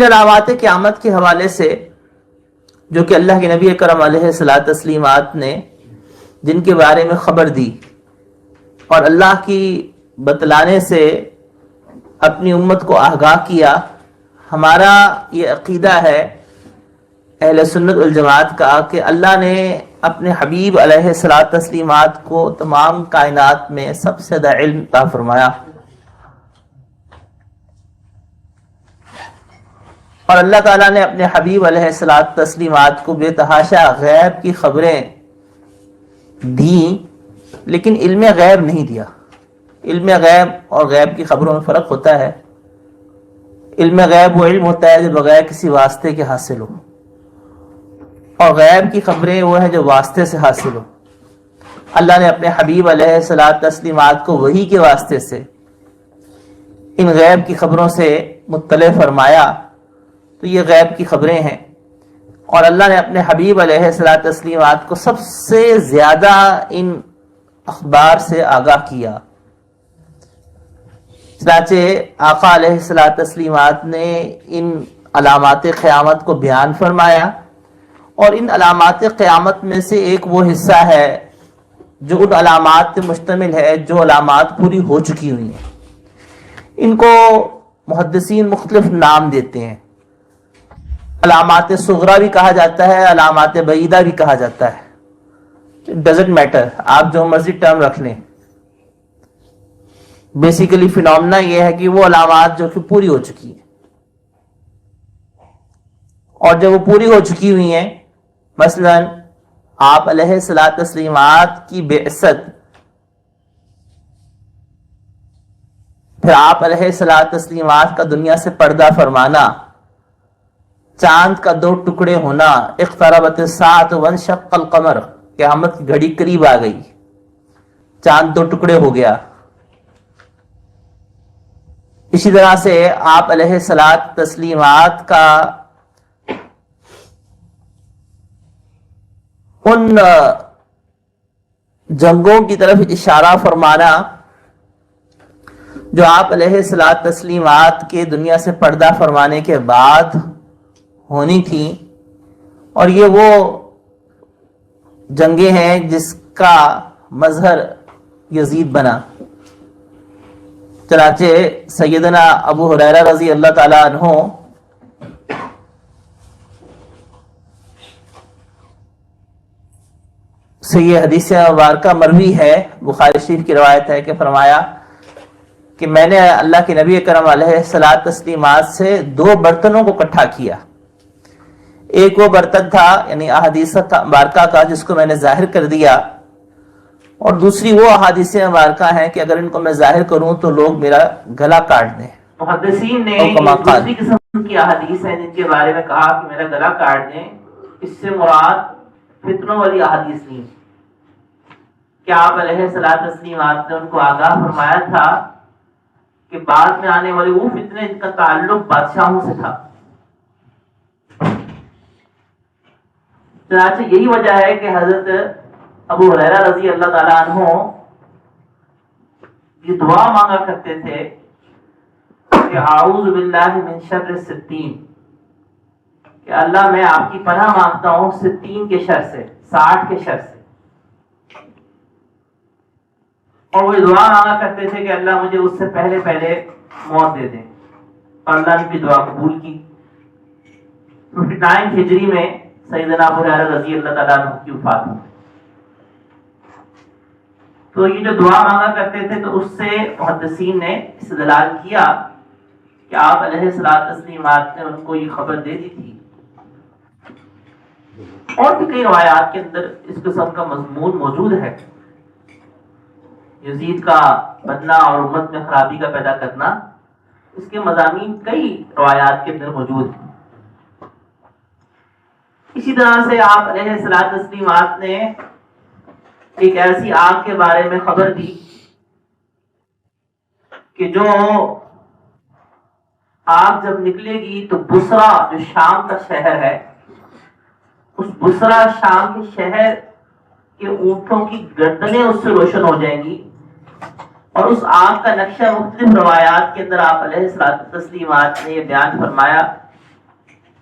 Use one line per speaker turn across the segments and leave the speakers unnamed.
ان علامات قیامت کے حوالے سے جو کہ اللہ کے نبی اکرم علیہ الصلوۃ والتسلیمات نے جن کے بارے میں خبر دی اور اللہ کی بتلانے سے اپنی امت کو آگاہ کیا، ہمارا یہ عقیدہ ہے اہل سنت والجماعت کا کہ اللہ نے اپنے حبیب علیہ الصلوۃ والتسلیمات کو تمام کائنات میں سب سے زیادہ علم عطا فرمایا، اور اللہ تعالیٰ نے اپنے حبیب علیہ الصلوۃ والتسلیمات کو بے تحاشا غیب کی خبریں دیں، لیکن علم غیب نہیں دیا۔ علم غیب اور غیب کی خبروں میں فرق ہوتا ہے۔ علم غیب وہ علم ہوتا ہے جو بغیر کسی واسطے کے حاصل ہو، اور غیب کی خبریں وہ ہیں جو واسطے سے حاصل ہو۔ اللہ نے اپنے حبیب علیہ الصلوۃ والتسلیمات کو وحی کے واسطے سے ان غیب کی خبروں سے مطلع فرمایا، تو یہ غیب کی خبریں ہیں، اور اللہ نے اپنے حبیب علیہ الصلوۃ والتسلیمات کو سب سے زیادہ ان اخبار سے آگاہ کیا۔ چنانچہ آقا علیہ الصلوۃ والتسلیمات نے ان علامات قیامت کو بیان فرمایا، اور ان علامات قیامت میں سے ایک وہ حصہ ہے جو ان علامات پہ مشتمل ہے جو علامات پوری ہو چکی ہوئی ہیں۔ ان کو محدثین مختلف نام دیتے ہیں، علامات صغرا بھی کہا جاتا ہے، علامات بعیدہ بھی کہا جاتا ہے، ڈزنٹ میٹر، آپ جو مرضی ٹرم رکھ لیں۔ بیسیکلی فینومنا یہ ہے کہ وہ علامات جو کہ پوری ہو چکی ہیں، اور جب وہ پوری ہو چکی ہوئی ہیں، مثلا آپ علیہ الصلوۃ والتسلیمات کی بعثت، پھر آپ علیہ الصلوۃ والتسلیمات کا دنیا سے پردہ فرمانا، چاند کا 2 ٹکڑے ہونا، اقتربت الساعۃ وانشق القمر، قیامت کی گھڑی قریب آ گئی، چاند 2 ٹکڑے ہو گیا۔ اسی طرح سے آپ علیہ الصلوۃ والتسلیمات کا ان جنگوں کی طرف اشارہ فرمانا جو آپ علیہ الصلوۃ والتسلیمات کے دنیا سے پردہ فرمانے کے بعد ہونی تھی، اور یہ وہ جنگیں ہیں جس کا مظہر یزید بنا۔ چنانچہ سیدنا ابو ہریرہ رضی اللہ تعالیٰ عنہ سے یہ حدیث مبارکہ مروی ہے، بخاری شریف کی روایت ہے کہ فرمایا کہ میں نے اللہ کے نبی اکرم علیہ الصلوۃ والتسلیمات سے 2 برتنوں کو اکٹھا کیا۔ ایک وہ برتن تھا یعنی احادیث مبارکہ کا جس کو میں نے ظاہر کر دیا، اور دوسری وہ احادیث مبارکہ ہیں کہ اگر ان کو میں ظاہر کروں تو لوگ میرا گلا کاٹ دیں۔ محدثین نے دوسری قسم کی احادیث ہیں جن کے بارے میں کہا کہ میرا گلا کاٹ دیں، اس سے مراد فتنوں والی احادیث نہیں، کہ آپ علیہ الصلوۃ والتسلیمات نے ان کو آگاہ فرمایا تھا کہ بعد میں آنے والے وہ فتنے جن کا تعلق بادشاہوں سے تھا۔ چنانچہ یہی وجہ ہے کہ حضرت ابو ہریرہ رضی اللہ تعالیٰ عنہ یہ دعا مانگا کرتے تھے کہ اعوذ باللہ من شر الستین، کہ اللہ میں آپ کی پناہ مانگتا ہوں 60 کے شر سے، 60 کے شر سے۔ اور وہ دعا مانگا کرتے تھے کہ اللہ مجھے اس سے پہلے موت دے دیں، اور اللہ نے بھی دعا قبول کی۔ 59 ہجری میں سیدنا ابو ہریرہ رضی اللہ تعالیٰ عنہ کی وفات ہوئی۔ تو یہ جو دعا مانگا کرتے تھے تو اس سے محدثین نے استدلال کیا کہ آپ علیہ الصلوۃ والتسلیمات نے ان کو یہ خبر دے دی تھی۔ اور بھی کئی روایات کے اندر اس قسم کا مضمون موجود ہے، یزید کا بننا اور امت میں خرابی کا پیدا کرنا، اس کے مضامین کئی روایات کے اندر موجود ہیں۔ اسی طرح سے آپ علیہ الصلوۃ والتسلیمات نے ایک ایسی آگ کے بارے میں خبر دی کہ جو آگ جب نکلے گی تو بصرہ جو شام کا شہر ہے، اس بصرہ شام کے شہر کے اونٹوں کی گردنیں اس سے روشن ہو جائیں گی، اور اس آگ کا نقشہ مختلف روایات کے اندر آپ علیہ الصلوۃ والتسلیمات نے یہ بیان فرمایا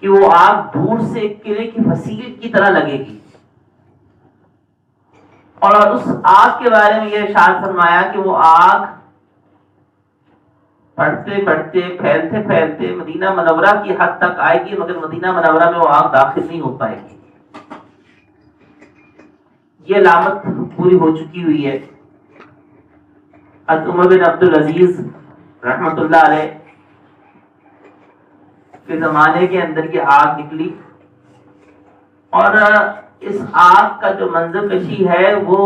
کہ وہ آگ دور سے ایک قلعے کی فصیل کی طرح لگے گی، اور اس آگ کے بارے میں یہ ارشاد فرمایا کہ وہ آگ بڑھتے بڑھتے پھیلتے پھیلتے مدینہ منورہ کی حد تک آئے گی، مگر مدینہ منورہ میں وہ آگ داخل نہیں ہو پائے گی۔ یہ علامت پوری ہو چکی ہوئی ہے۔ حضرت عمر بن عبدالعزیز رحمۃ اللہ علیہ کے زمانے کے اندر یہ آگ نکلی، اور اس آگ کا جو منظر کشی ہے وہ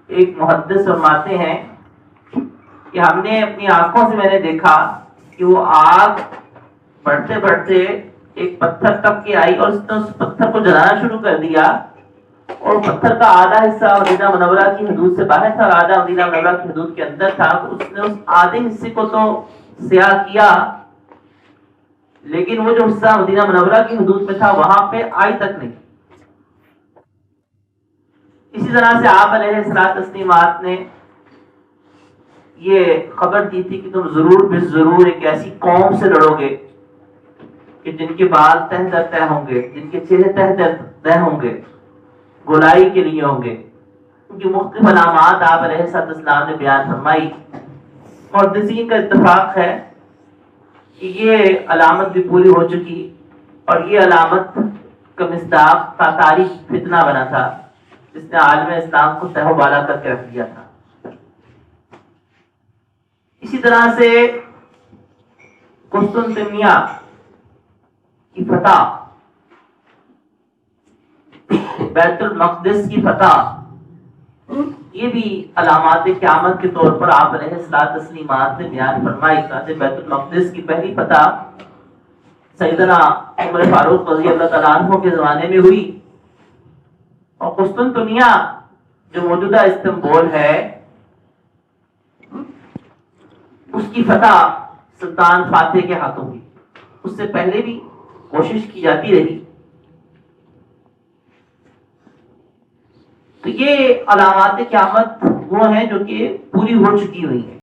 ایک محدث فرماتے ہیں کہ ہم نے اپنی آنکھوں سے میں نے دیکھا کہ وہ آگ بڑھتے بڑھتے ایک پتھر تک کے آئی، اور اس نے اس پتھر کو جلانا شروع کر دیا، اور پتھر کا آدھا حصہ مدینہ منورہ کی حدود سے باہر تھا اور آدھا مدینہ منورہ کی حدود کے اندر تھا۔ اس نے اس آدھے حصے کو تو سیاہ کیا، لیکن وہ جو حصہ مدینہ منورہ کی حدود میں تھا وہاں پہ آئی تک نہیں۔ اسی طرح سے آپ علیہ الصلوۃ والتسلیمات نے یہ خبر دی تھی کہ تم ضرور بس ضرور ایک ایسی قوم سے لڑو گے کہ جن کے بال تہ در تہ ہوں گے، جن کے چہرے تہ در تہ ہوں گے، گولائی کے لیے ہوں گے۔ ان کی مختلف علامات آپ علیہ السلام نے بیان فرمائی۔ محدثین کا اتفاق ہے کہ یہ علامت بھی پوری ہو چکی، اور یہ علامت کا مصداق کا تاریخ فتنہ بنا تھا جس نے عالم اسلام کو تہ و بالا کر کے رکھ دیا تھا۔ اسی طرح سے قسطنطنیہ کی فتح، بیت المقدس کی فتح، یہ بھی علامات قیامت کے طور پر آپ علیہ الصلوۃ والتسلیمات نے بیان فرمائی۔ کہ بیت المقدس کی پہلی فتح سیدنا عمر فاروق رضی اللہ تعالیٰ عنہ کے زمانے میں ہوئی، اور قسطنطنیہ جو موجودہ استنبول ہے اس کی فتح سلطان فاتح کے ہاتھوں ہوئی۔ اس سے پہلے بھی کوشش کی جاتی رہی۔ تو یہ علامات قیامت وہ ہیں جو کہ پوری ہو چکی ہوئی ہیں۔